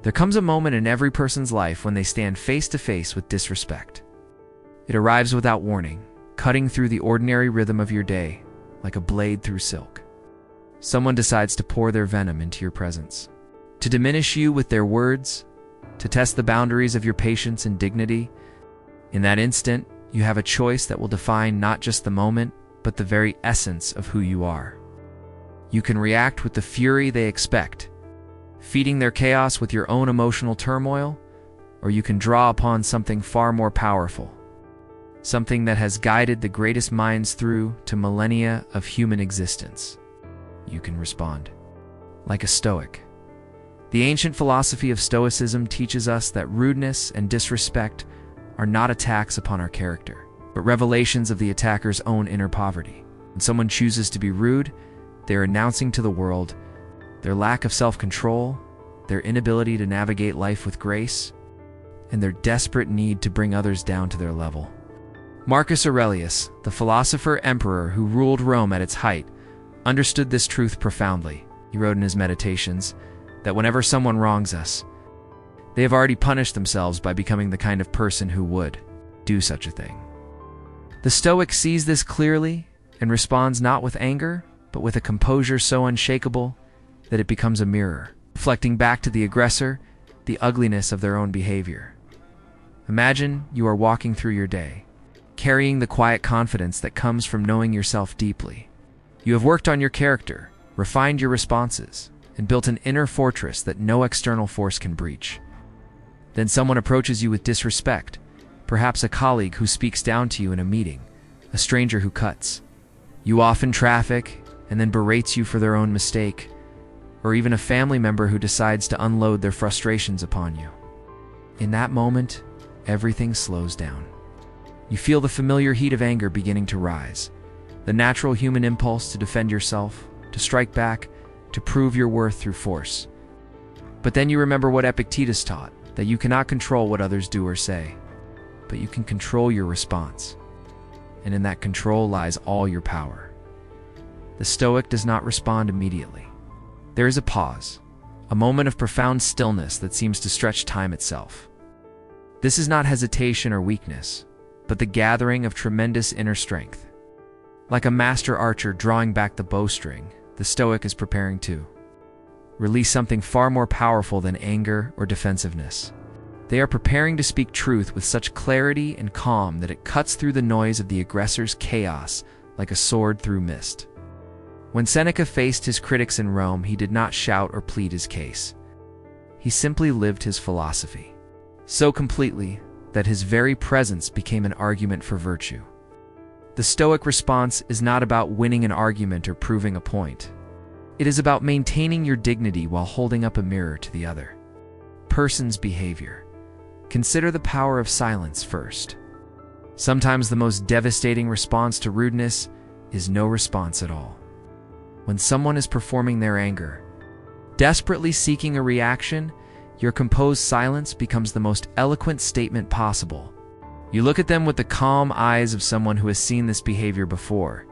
There comes a moment in every person's life when they stand face to face with disrespect. It arrives without warning, cutting through the ordinary rhythm of your day like a blade through silk. Someone decides to pour their venom into your presence, to diminish you with their words, to test the boundaries of your patience and dignity. In that instant, you have a choice that will define not just the moment, but the very essence of who you are. You can react with the fury they expect, feeding their chaos with your own emotional turmoil, or you can draw upon something far more powerful, something that has guided the greatest minds through to millennia of human existence. You can respond like a Stoic. The ancient philosophy of Stoicism teaches us that rudeness and disrespect are not attacks upon our character, but revelations of the attacker's own inner poverty. When someone chooses to be rude, they're announcing to the world their lack of self-control, their inability to navigate life with grace, and their desperate need to bring others down to their level. Marcus Aurelius, the philosopher-emperor who ruled Rome at its height, understood this truth profoundly. He wrote in his Meditations that whenever someone wrongs us, they have already punished themselves by becoming the kind of person who would do such a thing. The Stoic sees this clearly and responds not with anger, but with a composure so unshakable that it becomes a mirror, reflecting back to the aggressor the ugliness of their own behavior. Imagine you are walking through your day, carrying the quiet confidence that comes from knowing yourself deeply. You have worked on your character, refined your responses, and built an inner fortress that no external force can breach. Then someone approaches you with disrespect, perhaps a colleague who speaks down to you in a meeting, a stranger who cuts you off in traffic and then berates you for their own mistake, or even a family member who decides to unload their frustrations upon you. In that moment, everything slows down. You feel the familiar heat of anger beginning to rise, the natural human impulse to defend yourself, to strike back, to prove your worth through force. But then you remember what Epictetus taught, that you cannot control what others do or say, but you can control your response. And in that control lies all your power. The Stoic does not respond immediately. There is a pause, a moment of profound stillness that seems to stretch time itself. This is not hesitation or weakness, but the gathering of tremendous inner strength. Like a master archer drawing back the bowstring, the Stoic is preparing to release something far more powerful than anger or defensiveness. They are preparing to speak truth with such clarity and calm that it cuts through the noise of the aggressor's chaos like a sword through mist. When Seneca faced his critics in Rome, he did not shout or plead his case. He simply lived his philosophy, so completely that his very presence became an argument for virtue. The Stoic response is not about winning an argument or proving a point. It is about maintaining your dignity while holding up a mirror to the other person's behavior. Consider the power of silence first. Sometimes the most devastating response to rudeness is no response at all. When someone is performing their anger, desperately seeking a reaction, your composed silence becomes the most eloquent statement possible. You look at them with the calm eyes of someone who has seen this behavior before,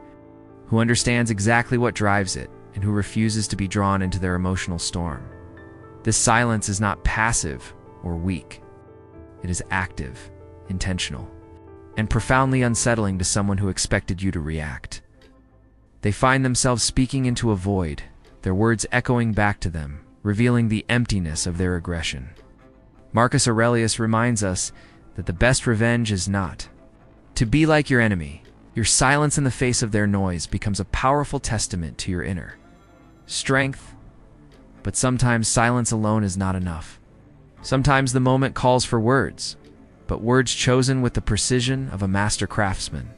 who understands exactly what drives it, and who refuses to be drawn into their emotional storm. This silence is not passive or weak. It is active, intentional, and profoundly unsettling to someone who expected you to react. They find themselves speaking into a void, their words echoing back to them, revealing the emptiness of their aggression. Marcus Aurelius reminds us that the best revenge is not to be like your enemy. Your silence in the face of their noise becomes a powerful testament to your inner strength. But sometimes silence alone is not enough. Sometimes the moment calls for words, but words chosen with the precision of a master craftsman.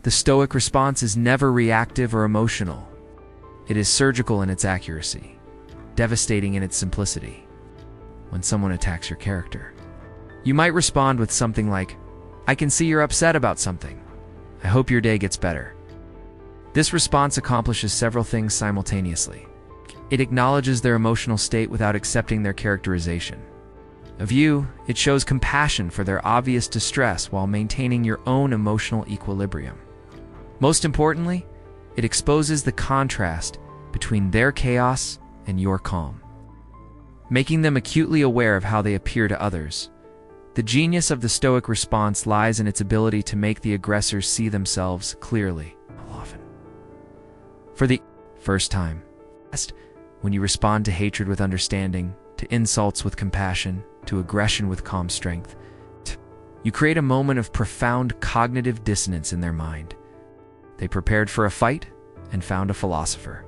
The Stoic response is never reactive or emotional. It is surgical in its accuracy, devastating in its simplicity. When someone attacks your character, you might respond with something like, "I can see you're upset about something. I hope your day gets better." This response accomplishes several things simultaneously. It acknowledges their emotional state without accepting their characterization of you. It shows compassion for their obvious distress while maintaining your own emotional equilibrium. Most importantly, it exposes the contrast between their chaos and your calm. making them acutely aware of how they appear to others. The genius of the Stoic response lies in its ability to make the aggressors see themselves clearly, often for the first time. When you respond to hatred with understanding, to insults with compassion, to aggression with calm strength, you create a moment of profound cognitive dissonance in their mind. They prepared for a fight and found a philosopher.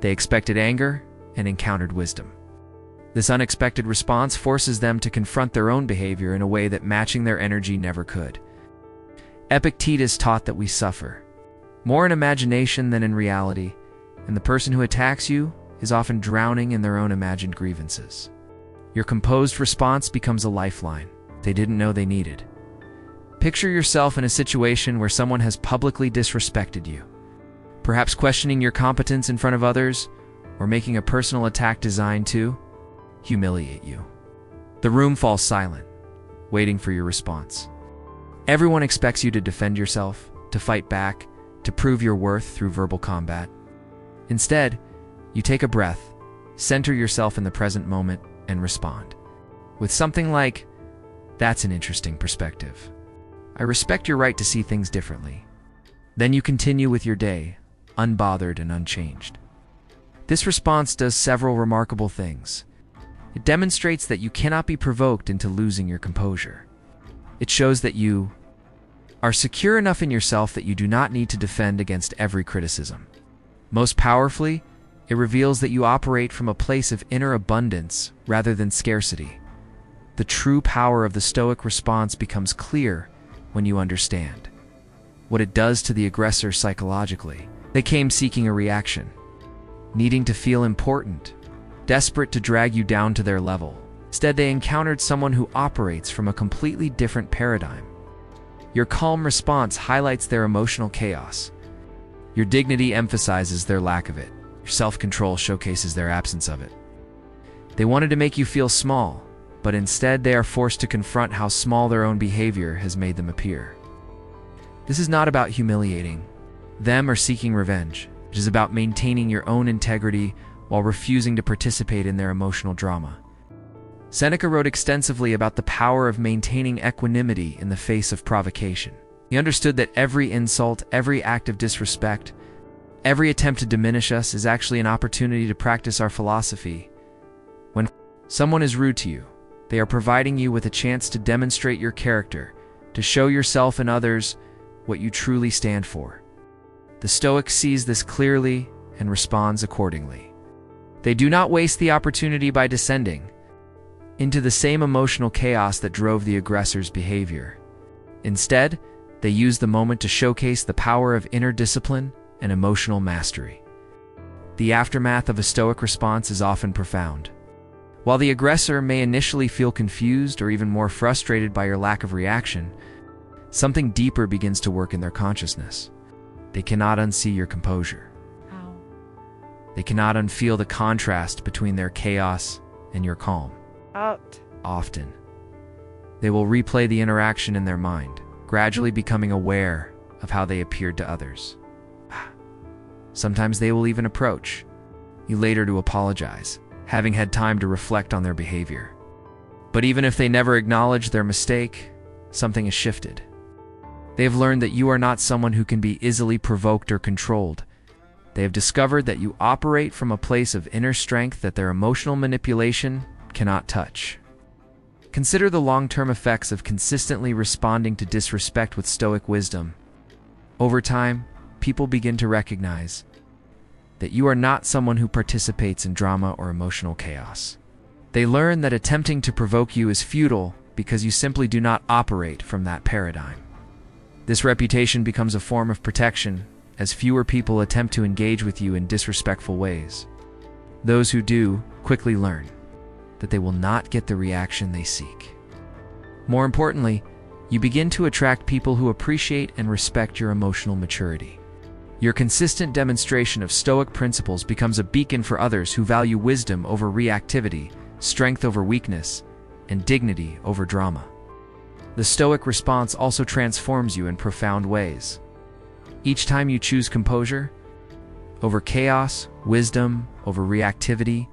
They expected anger and encountered wisdom. This unexpected response forces them to confront their own behavior in a way that matching their energy never could. Epictetus taught that we suffer more in imagination than in reality, and the person who attacks you is often drowning in their own imagined grievances. Your composed response becomes a lifeline they didn't know they needed. Picture yourself in a situation where someone has publicly disrespected you, perhaps questioning your competence in front of others, or making a personal attack designed to humiliate you. The room falls silent, waiting for your response. Everyone expects you to defend yourself, to fight back, to prove your worth through verbal combat. Instead, you take a breath, center yourself in the present moment, and respond with something like, "That's an interesting perspective. I respect your right to see things differently." Then you continue with your day, unbothered and unchanged. This response does several remarkable things. It demonstrates that you cannot be provoked into losing your composure. It shows that you are secure enough in yourself that you do not need to defend against every criticism. Most powerfully, it reveals that you operate from a place of inner abundance rather than scarcity. The true power of the Stoic response becomes clear when you understand what it does to the aggressor psychologically. They came seeking a reaction, needing to feel important, desperate to drag you down to their level. Instead, they encountered someone who operates from a completely different paradigm. Your calm response highlights their emotional chaos. Your dignity emphasizes their lack of it. Your self-control showcases their absence of it. They wanted to make you feel small, but instead they are forced to confront how small their own behavior has made them appear. This is not about humiliating them or seeking revenge. It is about maintaining your own integrity while refusing to participate in their emotional drama. Seneca wrote extensively about the power of maintaining equanimity in the face of provocation. He understood that every insult, every act of disrespect, every attempt to diminish us is actually an opportunity to practice our philosophy. When someone is rude to you, they are providing you with a chance to demonstrate your character, to show yourself and others what you truly stand for. The Stoic sees this clearly and responds accordingly. They do not waste the opportunity by descending into the same emotional chaos that drove the aggressor's behavior. Instead, they use the moment to showcase the power of inner discipline and emotional mastery. The aftermath of a Stoic response is often profound. While the aggressor may initially feel confused or even more frustrated by your lack of reaction, something deeper begins to work in their consciousness. They cannot unsee your composure. How? They cannot unfeel the contrast between their chaos and your calm. Often, they will replay the interaction in their mind, gradually becoming aware of how they appeared to others. Sometimes they will even approach you later to apologize, having had time to reflect on their behavior. But even if they never acknowledge their mistake, something has shifted. They have learned that you are not someone who can be easily provoked or controlled. They have discovered that you operate from a place of inner strength that their emotional manipulation cannot touch. Consider the long-term effects of consistently responding to disrespect with Stoic wisdom. Over time, people begin to recognize that you are not someone who participates in drama or emotional chaos. They learn that attempting to provoke you is futile because you simply do not operate from that paradigm. This reputation becomes a form of protection as fewer people attempt to engage with you in disrespectful ways. Those who do quickly learn that they will not get the reaction they seek. More importantly, you begin to attract people who appreciate and respect your emotional maturity. Your consistent demonstration of Stoic principles becomes a beacon for others who value wisdom over reactivity, strength over weakness, and dignity over drama. The Stoic response also transforms you in profound ways. Each time you choose composure over chaos, wisdom over reactivity,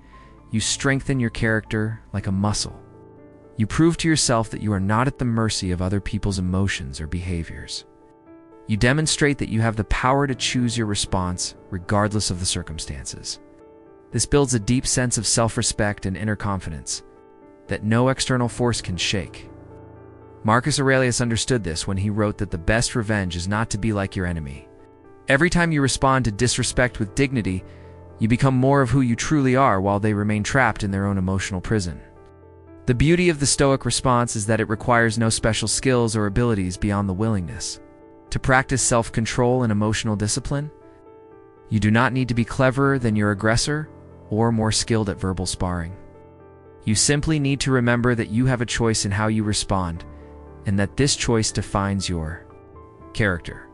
You strengthen your character like a muscle. You prove to yourself that you are not at the mercy of other people's emotions or behaviors. You demonstrate that you have the power to choose your response regardless of the circumstances. This builds a deep sense of self-respect and inner confidence that no external force can shake. Marcus Aurelius understood this when he wrote that the best revenge is not to be like your enemy. Every time you respond to disrespect with dignity, you become more of who you truly are while they remain trapped in their own emotional prison. The beauty of the Stoic response is that it requires no special skills or abilities beyond the willingness to practice self-control and emotional discipline. You do not need to be cleverer than your aggressor or more skilled at verbal sparring. You simply need to remember that you have a choice in how you respond, and that this choice defines your character.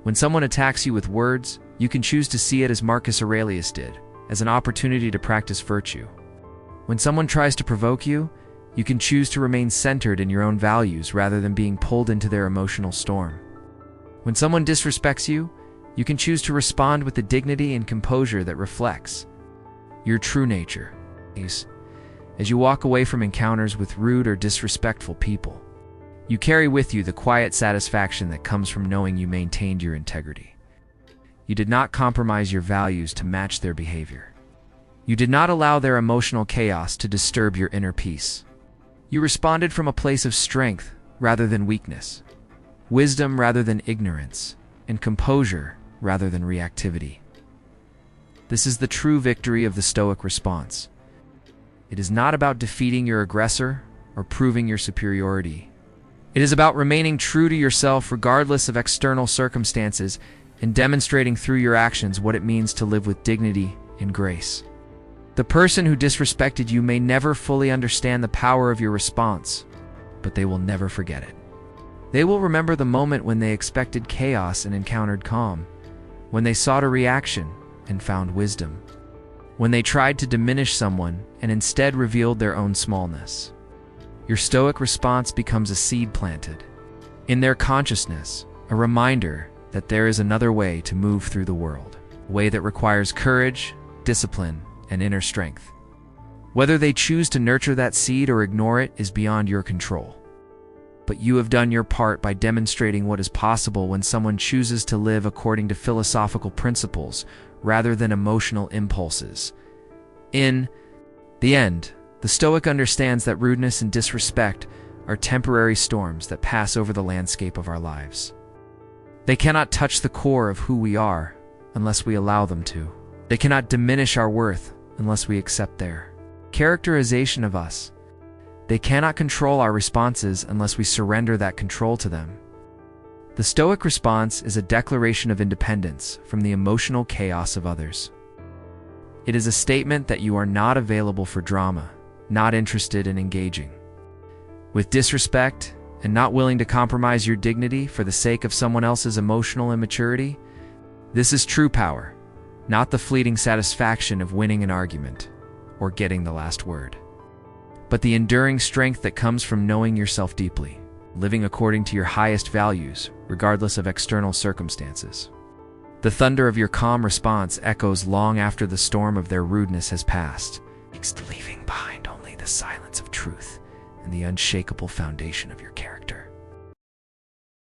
When someone attacks you with words, you can choose to see it as Marcus Aurelius did, as an opportunity to practice virtue. When someone tries to provoke you, you can choose to remain centered in your own values rather than being pulled into their emotional storm. When someone disrespects you, you can choose to respond with the dignity and composure that reflects your true nature. As you walk away from encounters with rude or disrespectful people, you carry with you the quiet satisfaction that comes from knowing you maintained your integrity. You did not compromise your values to match their behavior. You did not allow their emotional chaos to disturb your inner peace. You responded from a place of strength rather than weakness, wisdom rather than ignorance, and composure rather than reactivity. This is the true victory of the Stoic response. It is not about defeating your aggressor or proving your superiority. It is about remaining true to yourself regardless of external circumstances and demonstrating through your actions what it means to live with dignity and grace. The person who disrespected you may never fully understand the power of your response, but they will never forget it. They will remember the moment when they expected chaos and encountered calm, when they sought a reaction and found wisdom, when they tried to diminish someone and instead revealed their own smallness. Your Stoic response becomes a seed planted in their consciousness, a reminder that there is another way to move through the world, a way that requires courage, discipline, and inner strength. Whether they choose to nurture that seed or ignore it is beyond your control. But you have done your part by demonstrating what is possible when someone chooses to live according to philosophical principles rather than emotional impulses. In the end, the Stoic understands that rudeness and disrespect are temporary storms that pass over the landscape of our lives. They cannot touch the core of who we are unless we allow them to. They cannot diminish our worth unless we accept their characterization of us. They cannot control our responses unless we surrender that control to them. The Stoic response is a declaration of independence from the emotional chaos of others. It is a statement that you are not available for drama, not interested in engaging with disrespect, and not willing to compromise your dignity for the sake of someone else's emotional immaturity. This is true power, not the fleeting satisfaction of winning an argument or getting the last word, but the enduring strength that comes from knowing yourself deeply, living according to your highest values, regardless of external circumstances. The thunder of your calm response echoes long after the storm of their rudeness has passed, leaving behind only the silence of truth and the unshakable foundation of your character.